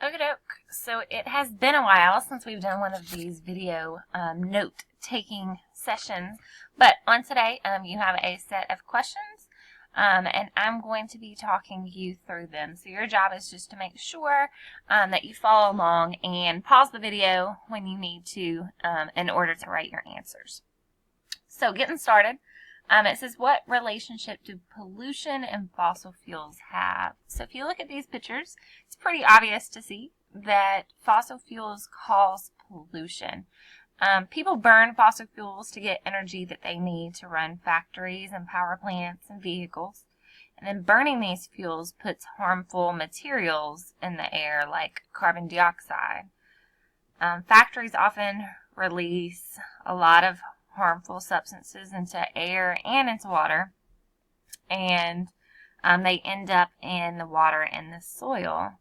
Okie doke. So it has been a while since we've done one of these video note-taking sessions, but on today you have a set of questions, and I'm going to be talking you through them. So your job is just to make sure that you follow along and pause the video when you need to in order to write your answers. So getting started. It says, what relationship do pollution and fossil fuels have? So if you look at these pictures, it's pretty obvious to see that fossil fuels cause pollution. People burn fossil fuels to get energy that they need to run factories and power plants and vehicles. And then burning these fuels puts harmful materials in the air like carbon dioxide. Factories often release a lot of harmful substances into air and into water, and they end up in the water and the soil.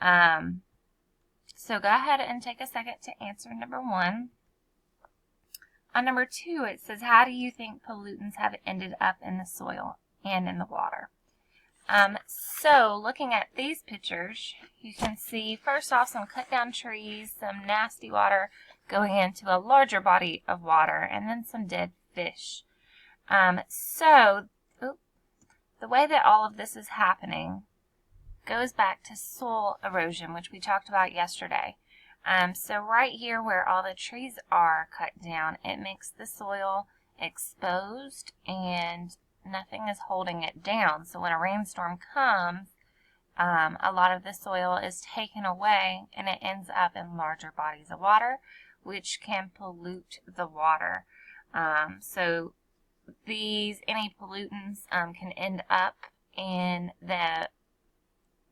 So go ahead and take a second to answer number one. On number two, it says, how do you think pollutants have ended up in the soil and in the water? So looking at these pictures, you can see first off some cut down trees, some nasty water going into a larger body of water, and then some dead fish. The way that all of this is happening goes back to soil erosion, which we talked about yesterday. So right here where all the trees are cut down, it makes the soil exposed and nothing is holding it down. So when a rainstorm comes, a lot of the soil is taken away and it ends up in larger bodies of water, which can pollute the water. So any pollutants can end up in the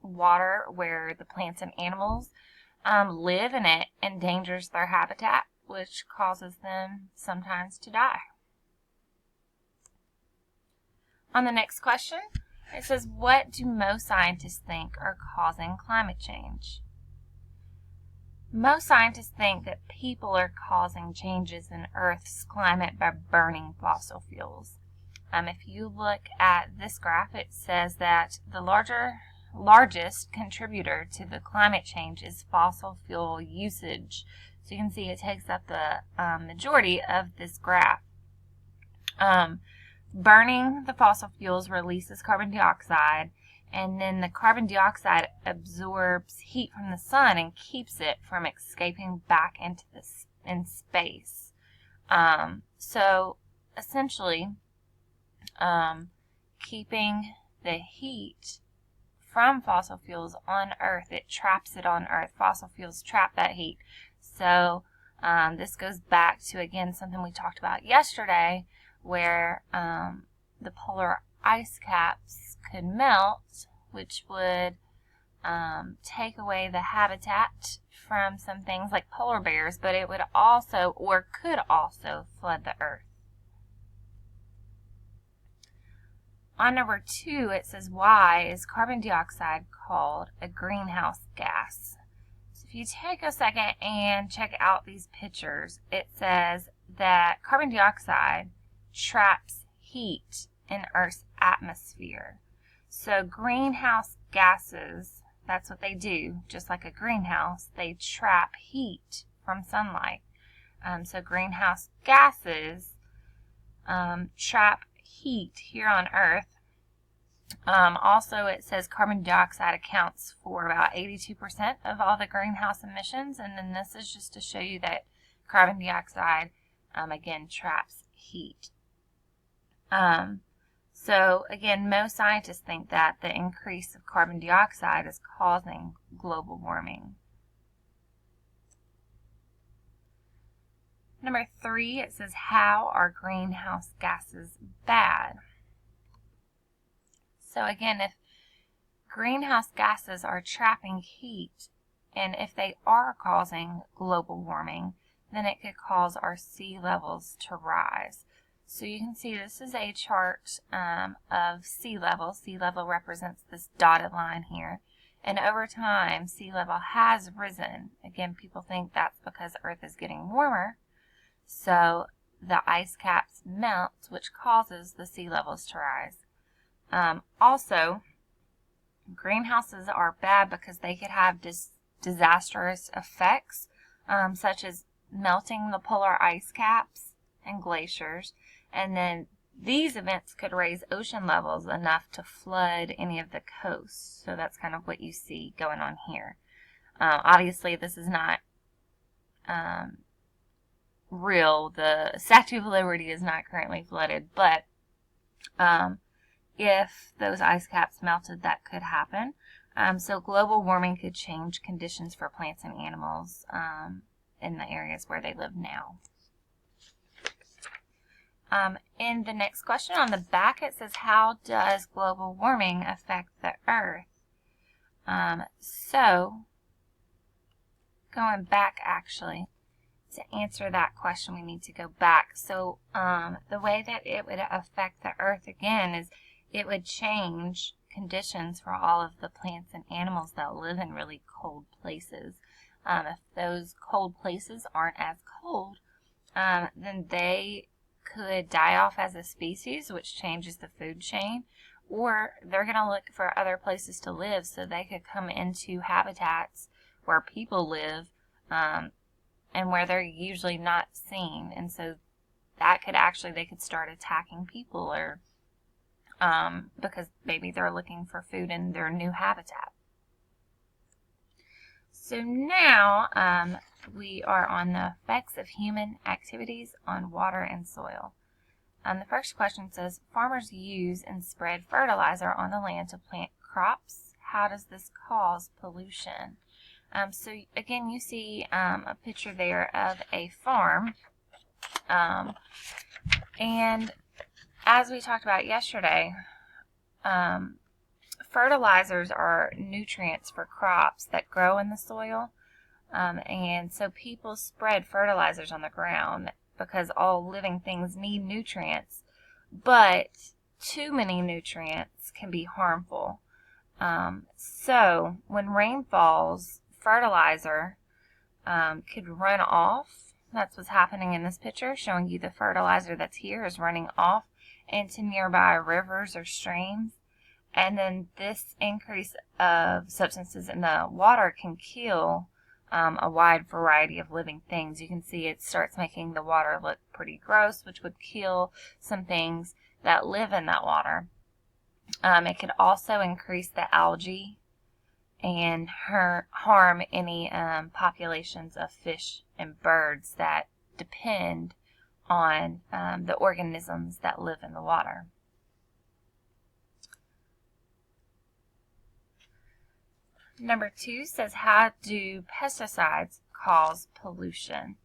water where the plants and animals live, and it endangers their habitat, which causes them sometimes to die. On the next question, it says, what do most scientists think are causing climate change? Most scientists think that people are causing changes in Earth's climate by burning fossil fuels. If you look at this graph, it says that the largest contributor to the climate change is fossil fuel usage. So you can see it takes up the majority of this graph. Burning the fossil fuels releases carbon dioxide, and then the carbon dioxide absorbs heat from the sun and keeps it from escaping back into space. So essentially, keeping the heat from fossil fuels on Earth, it traps it on Earth. Fossil fuels trap that heat. So this goes back to, again, something we talked about yesterday, where the polar ice caps could melt, which would take away the habitat from some things like polar bears, but it would also, or could also, flood the Earth. On number two, it says, why is carbon dioxide called a greenhouse gas? So if you take a second and check out these pictures, it says that carbon dioxide traps heat in Earth's atmosphere. So greenhouse gases, that's what they do, just like a greenhouse, they trap heat from sunlight. So greenhouse gases trap heat here on Earth. Also, it says carbon dioxide accounts for about 82% of all the greenhouse emissions, and then this is just to show you that carbon dioxide, again, traps heat. So again, most scientists think that the increase of carbon dioxide is causing global warming. Number three, it says, how are greenhouse gases bad? So again, if greenhouse gases are trapping heat, and if they are causing global warming, then it could cause our sea levels to rise. So you can see this is a chart of sea level. Sea level represents this dotted line here. And over time, sea level has risen. Again, people think that's because Earth is getting warmer. So the ice caps melt, which causes the sea levels to rise. Also, greenhouses are bad because they could have disastrous effects, such as melting the polar ice caps and glaciers, and then these events could raise ocean levels enough to flood any of the coasts. So that's kind of what you see going on here. Obviously, this is not real. The Statue of Liberty is not currently flooded, but if those ice caps melted, that could happen. So global warming could change conditions for plants and animals in the areas where they live now. In the next question on the back, it says, how does global warming affect the Earth? So, going back actually, to answer that question, we need to go back. So, the way that it would affect the Earth again is it would change conditions for all of the plants and animals that live in really cold places. If those cold places aren't as cold, then they could die off as a species, which changes the food chain, or they're going to look for other places to live, so they could come into habitats where people live and where they're usually not seen, and so that could actually, they could start attacking people, or because maybe they're looking for food in their new habitat. So now we are on the effects of human activities on water and soil. The first question says, farmers use and spread fertilizer on the land to plant crops. How does this cause pollution? So again, you see a picture there of a farm. And as we talked about yesterday, fertilizers are nutrients for crops that grow in the soil. And so people spread fertilizers on the ground because all living things need nutrients. But too many nutrients can be harmful. So when rain falls, fertilizer could run off. That's what's happening in this picture, showing you the fertilizer that's here is running off into nearby rivers or streams. And then this increase of substances in the water can kill a wide variety of living things. You can see it starts making the water look pretty gross, which would kill some things that live in that water. It could also increase the algae and harm any populations of fish and birds that depend on the organisms that live in the water. Number 2 says, how do pesticides cause pollution?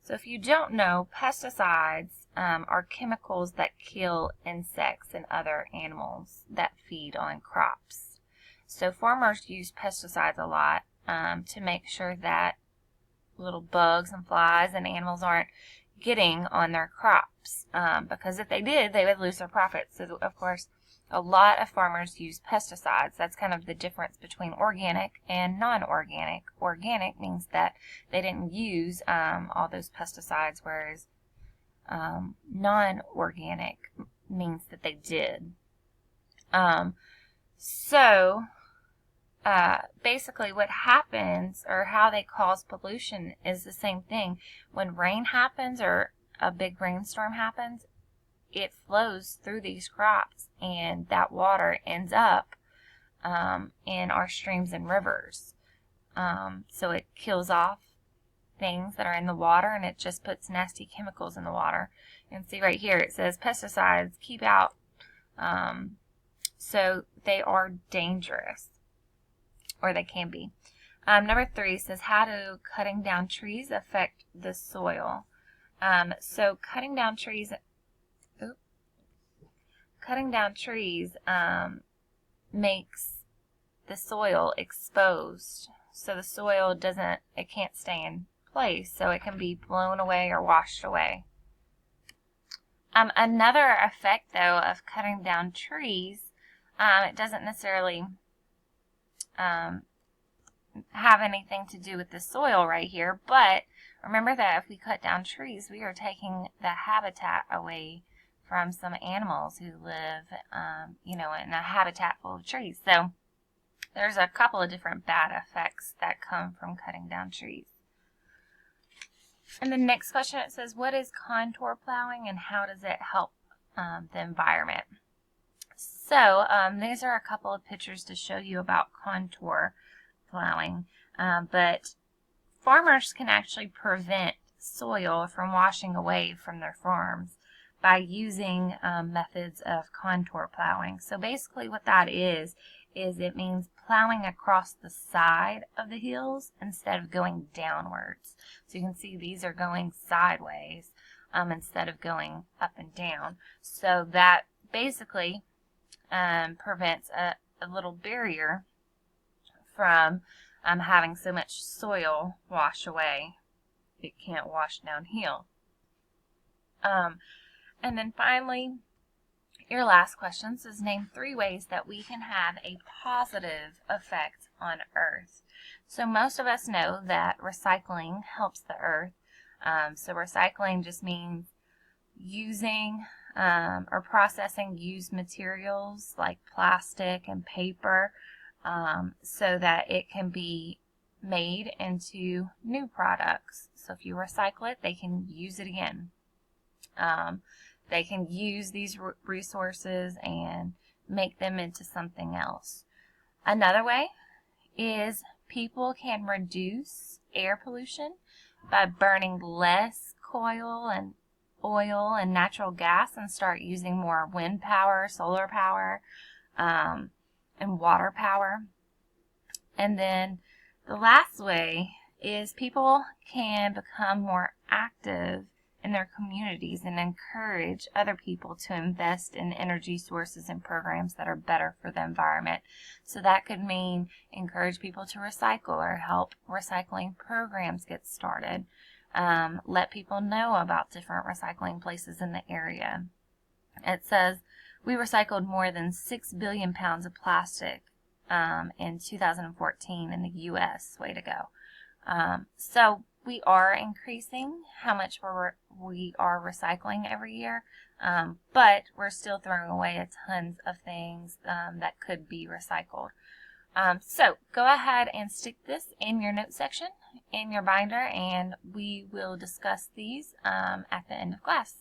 So if you don't know, pesticides are chemicals that kill insects and other animals that feed on crops. So farmers use pesticides a lot to make sure that little bugs and flies and animals aren't getting on their crops, because if they did, they would lose their profits. So of course, a lot of farmers use pesticides. That's kind of the difference between organic and non-organic. Organic means that they didn't use all those pesticides, whereas non-organic means that they did. Basically what happens, or how they cause pollution, is the same thing. When rain happens or a big rainstorm happens, it flows through these crops, and that water ends up in our streams and rivers. So it kills off things that are in the water, and it just puts nasty chemicals in the water. And see right here, it says pesticides, keep out. So they are dangerous, or they can be. Number 3 says, how do cutting down trees affect the soil? So cutting down trees makes the soil exposed. So the soil can't stay in place, so it can be blown away or washed away. Another effect, though, of cutting down trees, it doesn't necessarily have anything to do with the soil right here, but remember that if we cut down trees, we are taking the habitat away from some animals who live, in a habitat full of trees. So there's a couple of different bad effects that come from cutting down trees. And the next question, it says, what is contour plowing and how does it help the environment? So these are a couple of pictures to show you about contour plowing, but farmers can actually prevent soil from washing away from their farms by using methods of contour plowing. So basically what that is it means plowing across the side of the hills instead of going downwards. So you can see these are going sideways instead of going up and down. So that basically prevents a little barrier from having so much soil wash away. It can't wash downhill. And then finally, your last question says, name 3 ways that we can have a positive effect on Earth. So most of us know that recycling helps the Earth. So recycling just means using or processing used materials like plastic and paper so that it can be made into new products. So if you recycle it, they can use it again. They can use these resources and make them into something else. Another way is people can reduce air pollution by burning less coal and oil and natural gas and start using more wind power, solar power, and water power. And then the last way is people can become more active in their communities and encourage other people to invest in energy sources and programs that are better for the environment. So that could mean encourage people to recycle or help recycling programs get started. Let people know about different recycling places in the area. It says we recycled more than 6 billion pounds of plastic in 2014 in the U.S. Way to go. So we are increasing how much we are recycling every year, but we're still throwing away tons of things that could be recycled. So go ahead and stick this in your note section in your binder, and we will discuss these at the end of class.